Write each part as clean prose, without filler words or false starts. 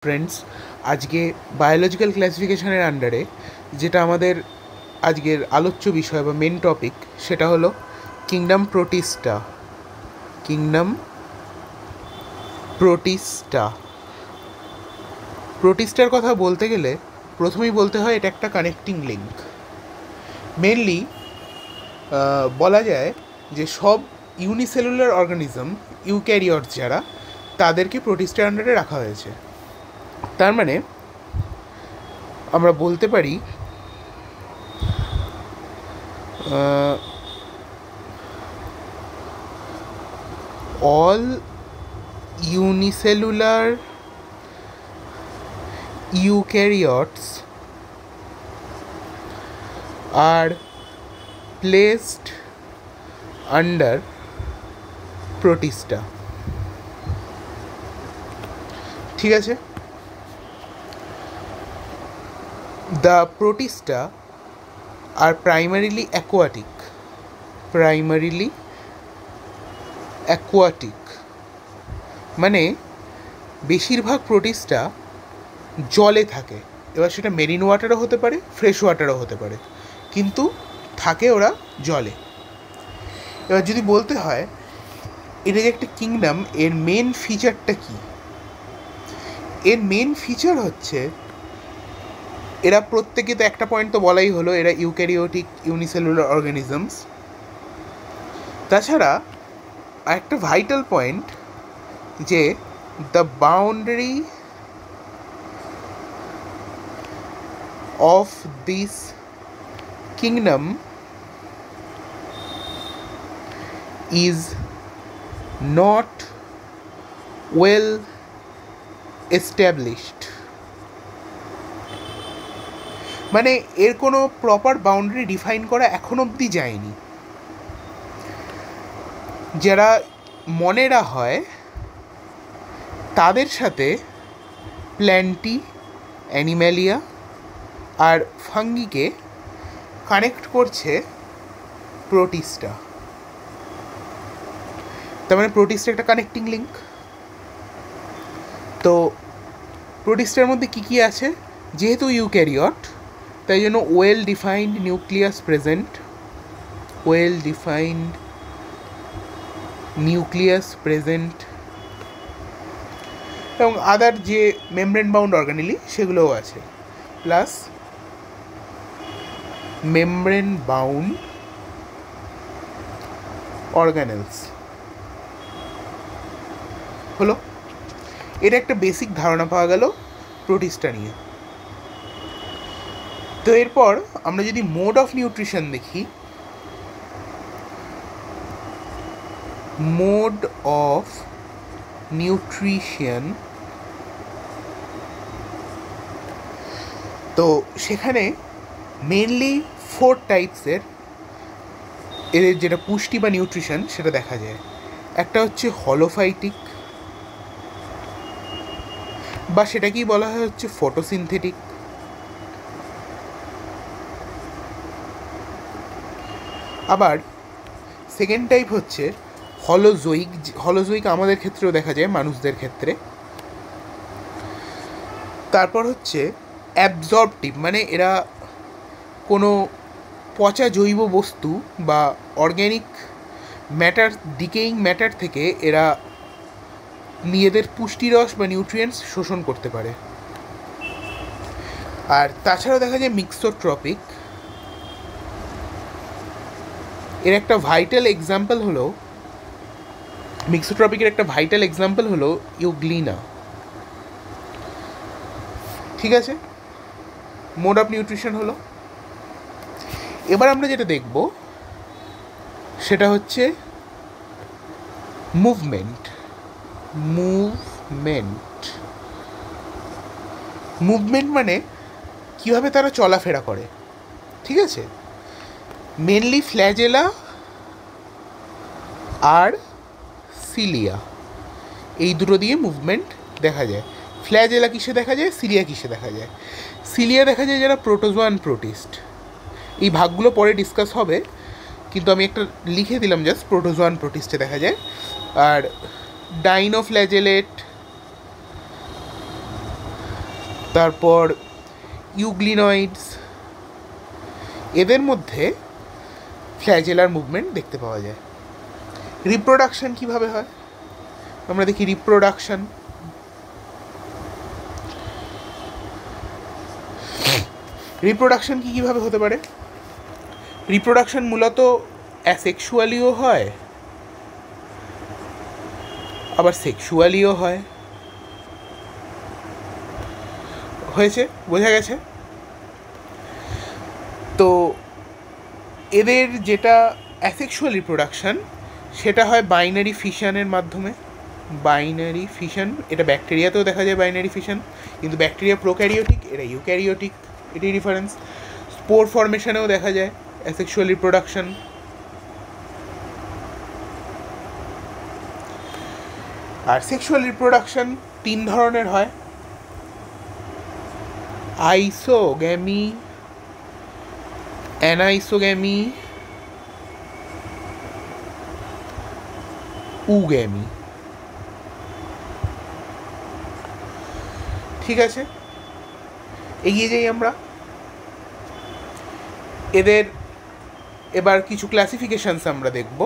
Friends, আজকে biological ক্লাসিফিকেশনের আন্ডারে যেটা আমাদের আজকের আলোচ্য বিষয় বা মেন টপিক, সেটা হলো কিংডম প্রোটিস্টা। প্রোটিস্টার কথা বলতে গেলে প্রথমেই বলতে হয় এটা একটা কানেক্টিং লিঙ্ক। মেনলি বলা যায় যে সব ইউনিসেলুলার অর্গানিজম, ইউক্যারিওটস যারা, তাদেরকে প্রোটিস্টার আন্ডারে রাখা হয়েছে। তার মানে আমরা বলতে পারি all unicellular eukaryotes are placed under protista. ঠিক আছে? The protista are primarily aquatic. মানে বেশিরভাগ প্রোটিস্টা জলে থাকে। এবার সেটা মেরিন ওয়াটারও হতে পারে, ফ্রেশ ওয়াটারও হতে পারে, কিন্তু থাকে ওরা জলে। এবার যদি বলতে হয় এটা যে একটা কিংডম, এর মেন ফিচারটা কি? এর মেন ফিচার হচ্ছে এরা প্রত্যেকে, তো একটা পয়েন্ট তো বলাই হলো, এরা ইউক্যারিওটিক ইউনিসেলুলার অর্গানিজমস। তাছাড়া একটা ভাইটাল পয়েন্ট যে the boundary of this kingdom is not well established. মানে এর কোনো প্রপার বাউন্ডারি ডিফাইন করা এখন অবধি যায়নি। যারা মনেরা হয় তাদের সাথে প্ল্যান্টি, অ্যানিম্যালিয়া আর ফাঙ্গিকে কানেক্ট করছে প্রোটিস্টা। তার মানে প্রোটিস্টা একটা কানেক্টিং লিঙ্ক। তো প্রোটিস্টার মধ্যে কী কী আছে? যেহেতু ইউক্যারিওট, তাই জন্য ওয়েল ডিফাইন্ড নিউক্লিয়াস প্রেজেন্ট, এবং আদার যে মেমব্রেন বাউন্ড অর্গানেলি সেগুলোও আছে, প্লাস মেমব্রেন বাউন্ড অর্গানেলস হলো। এটা একটা বেসিক ধারণা পাওয়া গেল প্রোটিস্টা নিয়ে। তো এরপর আমরা যদি মোড অফ নিউট্রিশন দেখি, মোড অফ নিউট্রিশন, তো সেখানে মেনলি 4 টাইপসের এদের যেটা পুষ্টি বা নিউট্রিশন সেটা দেখা যায়। একটা হচ্ছে হলোফাইটিক, বা সেটাকেই বলা হয় হচ্ছে ফটোসিনথেটিক। আবার সেকেন্ড টাইপ হচ্ছে হলোজোইক আমাদের ক্ষেত্রেও দেখা যায়, মানুষদের ক্ষেত্রে। তারপর হচ্ছে অ্যাবজর্পটিভ, মানে এরা কোনো পচা জৈব বস্তু বা অর্গ্যানিক ম্যাটার, ডিকেইং ম্যাটার থেকে এরা নিজেদের পুষ্টিরস বা নিউট্রিয়েন্টস শোষণ করতে পারে। আর তাছাড়াও দেখা যায় মিক্সোট্রপিক। এর একটা ভাইটাল এক্সাম্পল হলো, মিক্সোট্রপিকের একটা ভাইটাল এক্সাম্পল হলো ইউগ্লিনা। ঠিক আছে? মোড অফ নিউট্রিশন হলো। এবার আমরা যেটা দেখব সেটা হচ্ছে মুভমেন্ট মানে কীভাবে তারা চলাফেরা করে। ঠিক আছে? মেনলি ফ্ল্যাজেলা আর সিলিয়া, এই দুটো দিয়ে মুভমেন্ট দেখা যায়। ফ্ল্যাজেলা কিসে দেখা যায়, সিলিয়া কিসে দেখা যায়? সিলিয়া দেখা যায় যারা প্রোটোজোয়ান প্রোটিস্ট। এই ভাগগুলো পরে ডিসকাস হবে, কিন্তু আমি একটা লিখে দিলাম জাস্ট, প্রোটোজোয়ান প্রোটিস্টে দেখা যায়। আর ডাইনোফ্ল্যাজেলেট তারপর ইউগ্লিনয়েডস, এদের মধ্যে ফ্ল্যাজেলার মুভমেন্ট দেখতে পাওয়া যায়। রিপ্রোডাকশন কিভাবে হয় আমরা দেখি। রিপ্রোডাকশন কিভাবে হতে পারে? রিপ্রোডাকশন মূলত অ্যাসেক্সুয়ালিও হয়, আবার সেক্সুয়ালিও হয়। হয়েছে, বোঝা গেছে? তো এদের যেটা অ্যাসেক্সুয়াল রিপ্রোডাকশন সেটা হয় বাইনারি ফিশনের মাধ্যমে। বাইনারি ফিশন, এটা ব্যাকটেরিয়াতেও দেখা যায় বাইনারি ফিশন, কিন্তু ব্যাকটেরিয়া প্রোক্যারিওটিক, এরা ইউক্যারিওটিক, এটাই ডিফারেন্স। স্পোর ফর্মেশনেও দেখা যায় অ্যাসেক্সুয়াল রিপ্রোডাকশন। আর সেক্সুয়াল রিপ্রোডাকশন 3 ধরনের হয়: আইসোগ্যামি, অ্যানাইসোগ্যামি, উগ্যামি। ঠিক আছে, এগিয়ে যাই আমরা। এদের এবার কিছু ক্লাসিফিকেশনস আমরা দেখব।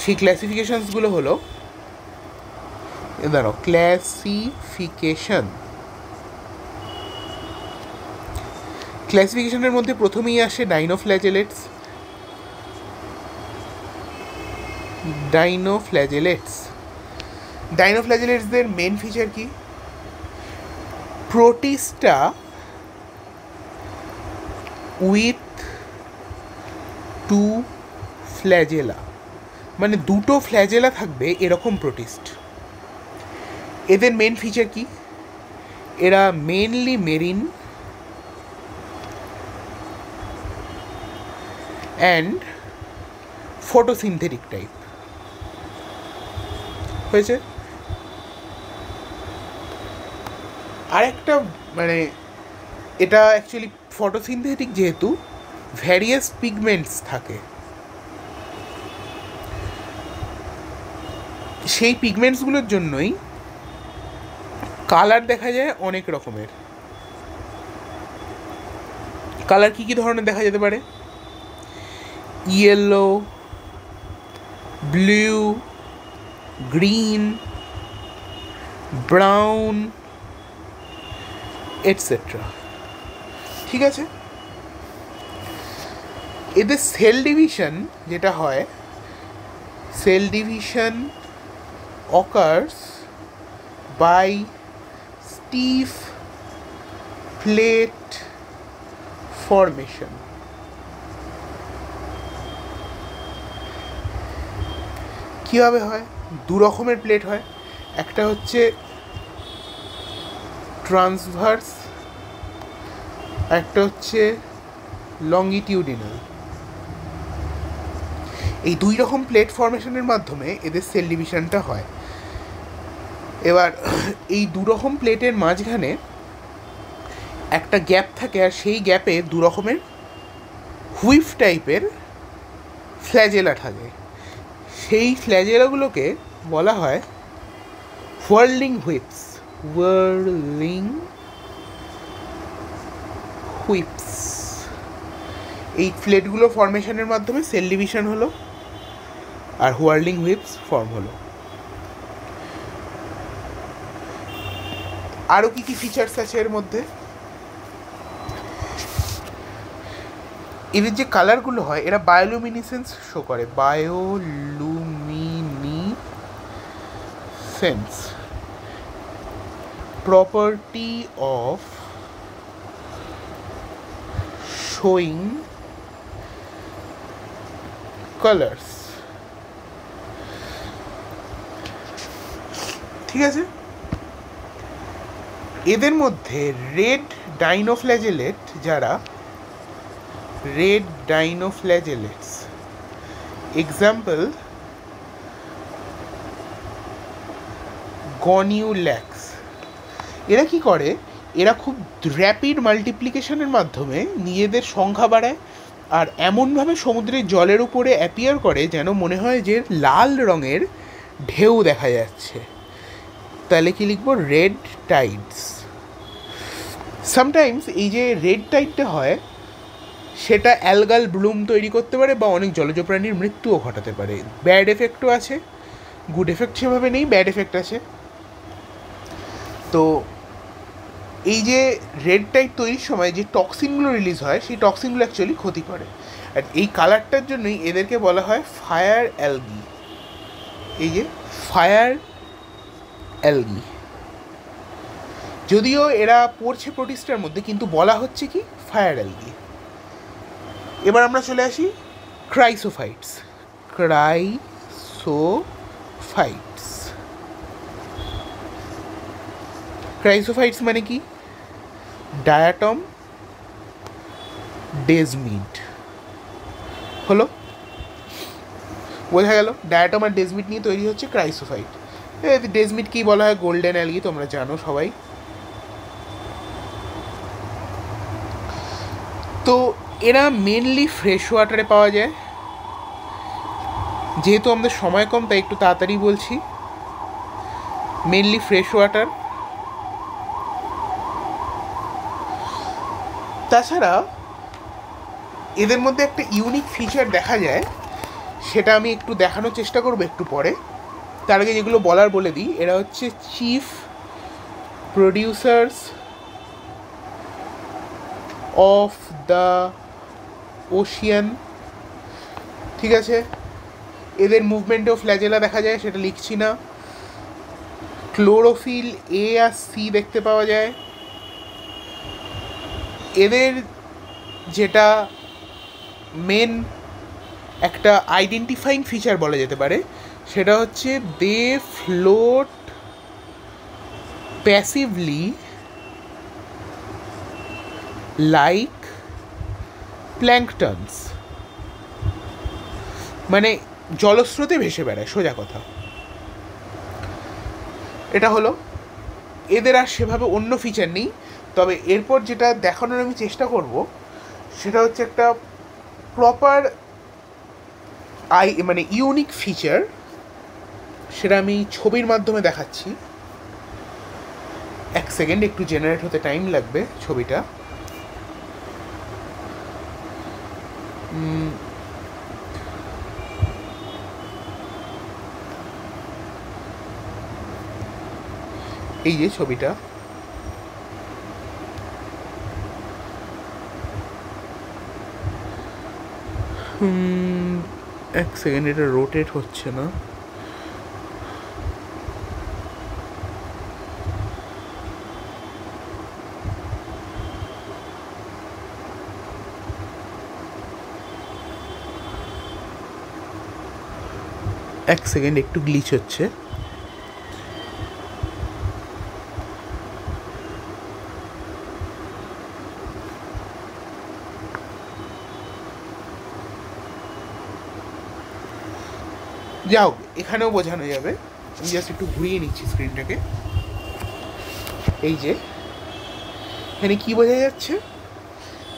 সেই ক্লাসিফিকেশনসগুলো হলো, দাঁড়াও, ক্লাসিফিকেশনের মধ্যে প্রথমেই আসে ডাইনোফ্ল্যাজেলেটস। ডাইনোফ্ল্যাজেলেটসদের মেন ফিচার কি? প্রোটিস্টা উইথ 2 ফ্ল্যাজেলা, মানে 2টো ফ্ল্যাজেলা থাকবে এরকম প্রোটিস্ট। এদের মেন ফিচার কি? এরা mainly marine and photosynthetic type. হয়েছে। আরেকটা মানে এটা অ্যাকচুয়ালি ফটোসিনথেটিক, যেহেতু ভ্যারিয়াস পিগমেন্টস থাকে, সেই পিগমেন্টসগুলোর জন্যই কালার দেখা যায় অনেক রকমের। কালার কী কী ধরনের দেখা যেতে পারে? Yellow, blue, green, brown, etcetera. ঠিক আছে, এদের সেল ডিভিশন যেটা হয়, cell division occurs by stiff plate formation. কীভাবে হয়? 2 রকমের প্লেট হয়। একটা হচ্ছে ট্রান্সভার্স, একটা হচ্ছে লংগিটিউডিনাল। এই 2 রকম প্লেট ফর্মেশনের মাধ্যমে এদের সেল ডিভিশনটা হয়। এবার এই 2 রকম প্লেটের মাঝখানে একটা গ্যাপ থাকে, আর সেই গ্যাপে 2 রকমের হুইপ টাইপের ফ্ল্যাজেলা থাকে। সেই ফ্ল্যাজেলাগুলোকে বলা হয় হোয়ার্লিং হুইপস। এই প্লেটগুলো ফর্মেশনের মাধ্যমে সেল ডিভিশন হলো আর হোয়ার্লিং হুইপস ফর্ম হলো। আরও কী কী ফিচার্স আছে এর মধ্যে? এদের যে কালারগুলো হয়, এরা বায়োলুমিনিসেন্স শো করে। Bioluminescence, property of showing colours. ঠিক আছে, এদের মধ্যে রেড ডাইনোফ্ল্যাজেলেটস, এক্সাম্পল গনিউল্যাক্স। এরা কি করে? এরা খুব র্যাপিড মাল্টিপ্লিকেশনের মাধ্যমে নিজেদের সংখ্যা বাড়ায়, আর এমনভাবে সমুদ্রের জলের উপরে অ্যাপিয়ার করে যেন মনে হয় যে লাল রঙের ঢেউ দেখা যাচ্ছে। তাহলে কি লিখব? Red Tides. সামটাইমস এই যে রেড টাইডটা হয় সেটা অ্যালগাল ব্লুম তৈরি করতে পারে বা অনেক জলজ প্রাণীর মৃত্যুও ঘটাতে পারে। ব্যাড এফেক্টও আছে, গুড এফেক্ট সেভাবে নেই, ব্যাড এফেক্ট আছে। তো এই যে রেড টাইড তৈরির সময় যে টক্সিনগুলো রিলিজ হয় সেই টক্সিনগুলো অ্যাকচুয়ালি ক্ষতি করে, আর এই কালারটার জন্যই এদেরকে বলা হয় ফায়ার অ্যালগি। এই যে ফায়ার অ্যালগি, যদিও এরা পড়ছে প্রোটিস্টার মধ্যে, কিন্তু বলা হচ্ছে কি ফায়ার অ্যালগি। এবার আমরা চলে আসি ক্রাইসোফাইটস। ক্রাইসোফাইটস মানে কি? ডায়াটম ডেজমিড হলো, বোঝা গেল। ডায়াটম আর ডেজমিড নিয়ে তৈরি হচ্ছে ক্রাইসোফাইট। ডেজমিড কি বলা হয়? গোল্ডেন অ্যালগি, তোমরা জানো সবাই। তো এরা মেনলি ফ্রেশ ওয়াটারে পাওয়া যায়। যেহেতু আমাদের সময় কম তাই একটু তাড়াতাড়ি বলছি। Mainly fresh water. তাছাড়া এদের মধ্যে একটা ইউনিক ফিচার দেখা যায়, সেটা আমি একটু দেখানোর চেষ্টা করবো একটু পরে। তার আগে যেগুলো বলার বলে দিই, এরা হচ্ছে chief producers of the Ocean, ঠিক আছে। এদের মুভমেন্টেও ফ্ল্যাজেলা দেখা যায়, সেটা লিখছি না। ক্লোরোফিল এ আর সি দেখতে পাওয়া যায়। এদের যেটা মেন একটা আইডেন্টিফাইং ফিচার বলা যেতে পারে, সেটা হচ্ছে দে ফ্লোট প্যাসিভলি লাইক প্ল্যাঙ্কটনস, মানে জলস্রোতে ভেসে বেড়ায়, সোজা কথা। এটা হলো এদের, আর সেভাবে অন্য ফিচার নেই। তবে এরপর যেটা দেখানোর আমি চেষ্টা করব সেটা হচ্ছে একটা প্রপার মানে ইউনিক ফিচার, সেটা আমি ছবির মাধ্যমে দেখাচ্ছি। এক সেকেন্ড, একটু জেনারেট হতে টাইম লাগবে ছবিটা। এই যে ছবিটা, এক সেকেন্ড, এটা রোটেট হচ্ছে না। এক সেকেন্ড, একটু গ্লিচ হচ্ছে। যাও, এখানেও বোঝানো যাবে। আমি জাস্ট একটু ঘুরিয়ে নিচ্ছি স্ক্রিনটাকে। এই যে এখানে কি বোঝা যাচ্ছে,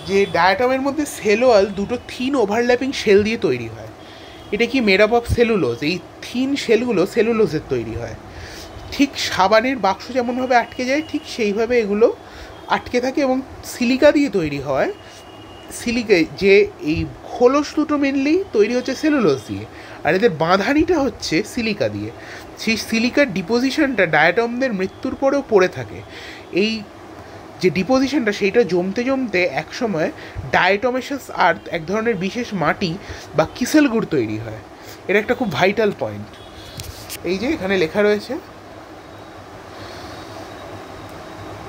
যে ডায়াটমের মধ্যে সেল ওয়াল দুটো থিন ওভারল্যাপিং শেল দিয়ে তৈরি হয়। এটা কি মেড আপ অফ সেলুলোজ? এই থিন শেলগুলো সেলুলোজের তৈরি হয়। ঠিক সাবানের বাক্স যেমনভাবে আটকে যায়, ঠিক সেইভাবে এগুলো আটকে থাকে এবং সিলিকা দিয়ে তৈরি হয়। সিলিকা যে এই খোলস দুটো মেনলি তৈরি হচ্ছে সেলুলোজ দিয়ে, আর এদের বাঁধানিটা হচ্ছে সিলিকা দিয়ে। সেই সিলিকার ডিপোজিশনটা ডায়াটমদের মৃত্যুর পরেও পড়ে থাকে। এই যে ডিপোজিশনটা, সেইটা জমতে জমতে একসময় ডায়াটমেশাস আর্থ, এক ধরনের বিশেষ মাটি বা কিসেল গুড় তৈরি হয়। এটা একটা খুব ভাইটাল পয়েন্ট। এই যে এখানে লেখা রয়েছে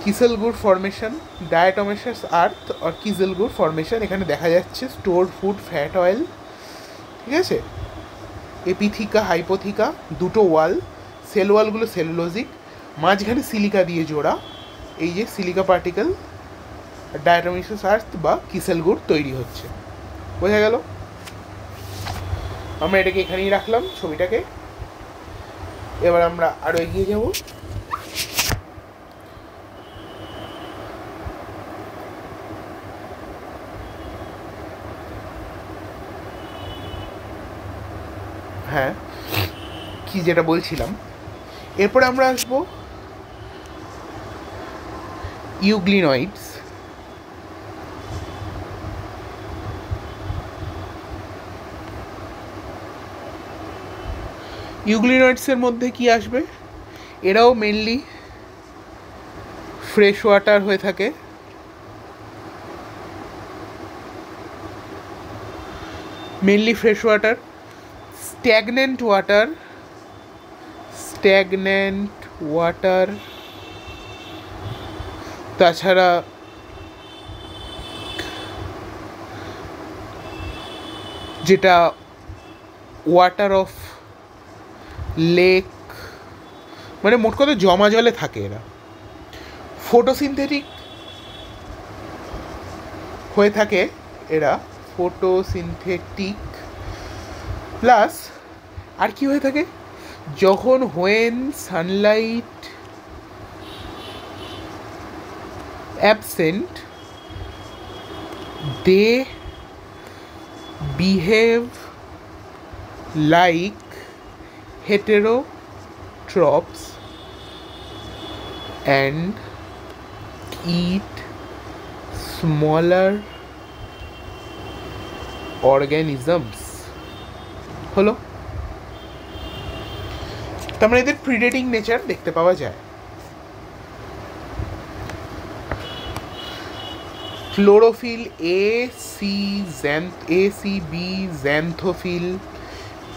কিসেলগুড় ফর্মেশন, ডায়াটমেশাস আর্থ আর কিসেলগুড় ফর্মেশন। এখানে দেখা যাচ্ছে স্টোরড ফুড ফ্যাট অয়েল, ঠিক আছে। এপিথিকা হাইপোথিকা, দুটো ওয়াল, সেল ওয়ালগুলো সেলুলোজিক, মাঝখানে সিলিকা দিয়ে জোড়া। এই যে সিলিকা পার্টিকেল, ডায়াটমেশাস আর্থ বা কিসেলগুড় তৈরি হচ্ছে। বোঝা গেল? আমরা এটাকে এখানেই রাখলাম ছবিটাকে। এবার আমরা আরও এগিয়ে যাব। হ্যাঁ, কি যেটা বলছিলাম, এরপরে আমরা আসবো ইউগ্লিনয়েডস। ইউগ্লিনয়েডসের মধ্যে কি আসবে? এরাও মেনলি ফ্রেশ ওয়াটার হয়ে থাকে, mainly fresh water, stagnant water, তাছাড়া যেটা ওয়াটার অফ লেক, মানে মোট কথা জমা জলে থাকে এরা। ফটোসিনথেটিক হয়ে থাকে এরা, ফটোসিনথেটিক প্লাস আর কি হয়ে থাকে, যখন when sunlight absent they behave like heterotrophs and eat smaller organisms. হলো, তার মানে এদের প্রিডেটিং নেচার দেখতে পাওয়া যায়। Chlorophyll A C B, xanthophyll,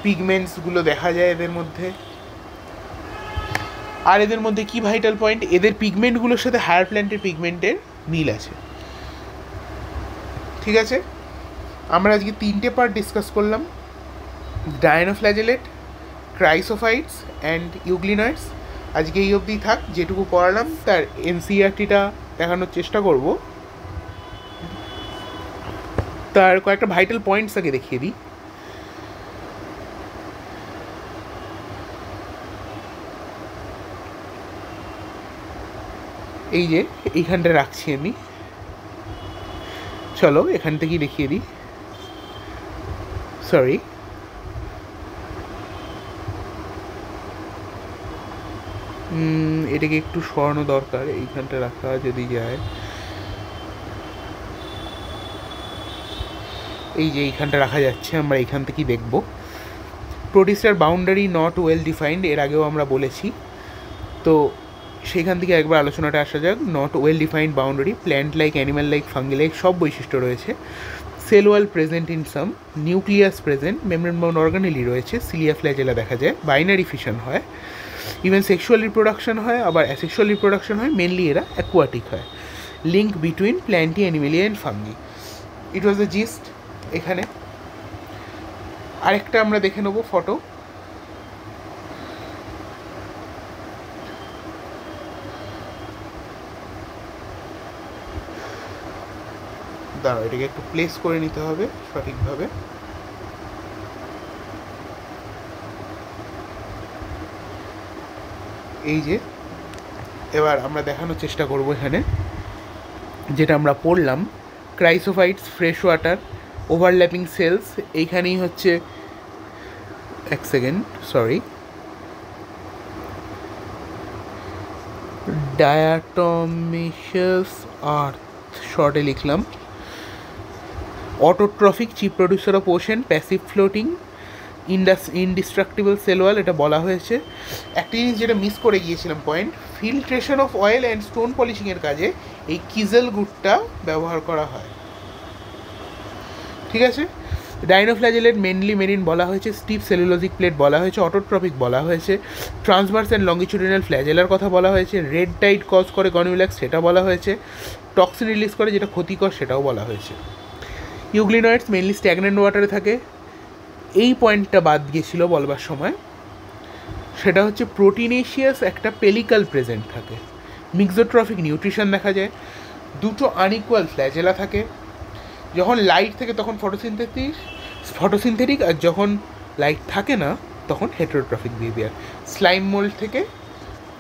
পিগমেন্টসগুলো দেখা যায় এদের মধ্যে। আর এদের মধ্যে কি ভাইটাল পয়েন্ট, এদের পিগমেন্টগুলোর সাথে হায়ার প্ল্যান্টের পিগমেন্টের মিল আছে। ঠিক আছে, আমরা আজকে 3টে পার্ট ডিসকাস করলাম, ডায়নোফ্ল্যাজেলেট, ক্রাইসোফাইটস অ্যান্ড ইউগ্লিনয়েডস। আজকে এই অবধি থাক, যেটুকু পড়ালাম তার এনসিইআরটিটা দেখানোর চেষ্টা করব। তার কয়েকটা ভাইটাল পয়েন্টস আগে দেখিয়ে দিই। এই যে এইখানটা রাখছি আমি, চলো এখান থেকেই দেখিয়ে দিই। সরি, এটাকে একটু সরানো দরকার, এইখানটা রাখা যদি যায়। এই যে এইখানটা রাখা যাচ্ছে, আমরা এইখান থেকেই দেখব। প্রোটিস্টার বাউন্ডারি নট ওয়েল ডিফাইন্ড, এর আগেও আমরা বলেছি, তো সেইখান থেকে একবার আলোচনাটা আসা যাক। Not well defined boundary, plant like, animal like, fungi like সব বৈশিষ্ট্য রয়েছে। Cell wall present in some, nucleus present, membrane bound organelle রয়েছে, সিলিয়া ফ্ল্যাজেলা দেখা যায়, বাইনারি ফিশন হয়, ইভেন সেক্সুয়াল রিপ্রোডাকশন হয়, আবার অ্যাসেক্সুয়াল রিপ্রোডাকশন হয়, মেনলি এরা অ্যাকুয়াটিক হয়। Link between plenty, Animalia and fungi, it was the gist. এখানে আরেকটা আমরা দেখে নেবো ফটো। দাঁড়াও, এটাকে একটু প্লেস করে নিতে হবে সঠিকভাবে। এই যে এবার আমরা দেখানোর চেষ্টা করব এখানে যেটা আমরা পড়লাম, chrysophytes, fresh water, overlapping cells. এইখানেই হচ্ছে, এক সেকেন্ড, সরি, ডায়াটমিশাস আর্থ শর্টে লিখলাম। Autotrophic, cheap producer of ocean, passive floating, indestructible cell wall, এটা বলা হয়েছে। একটা জিনিস যেটা মিস করে গিয়েছিলাম point, filtration of oil and stone পলিশিংয়ের কাজে এই কিজেল গুডটা ব্যবহার করা হয়। ঠিক আছে, ডাইনোফ্ল্যাজেলেট মেনলি মেরিন বলা হয়েছে, স্টিফ সেলুলোজিক প্লেট বলা হয়েছে, অটোট্রপিক বলা হয়েছে, ট্রান্সভার্স অ্যান্ড লঙ্গিচুডিনাল ফ্ল্যাজেলার কথা বলা হয়েছে, রেড টাইড কজ করে গনিউল্যাক্স সেটা বলা হয়েছে, টক্সিন রিলিজ করে যেটা ক্ষতিকর সেটাও বলা হয়েছে। ইউগ্লিনয়েডস মেনলি স্ট্যাগন্যান্ট ওয়াটারে থাকে। এই পয়েন্টটা বাদ গিয়েছিল বলবার সময়, সেটা হচ্ছে প্রোটিনেশিয়াস একটা পেলিকাল প্রেজেন্ট থাকে, মিক্সোট্রফিক নিউট্রিশন দেখা যায়, দুটো আনইকুয়াল ফ্ল্যাজেলা থাকে। যখন লাইট থাকে তখন ফটোসিনথেটিক, আর যখন লাইট থাকে না তখন হেটেরোট্রফিক বিহেভিয়ার। স্লাইম মোল্ড থেকে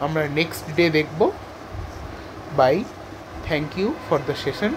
আমরা নেক্সট ডে দেখব। Bye, thank you for the session.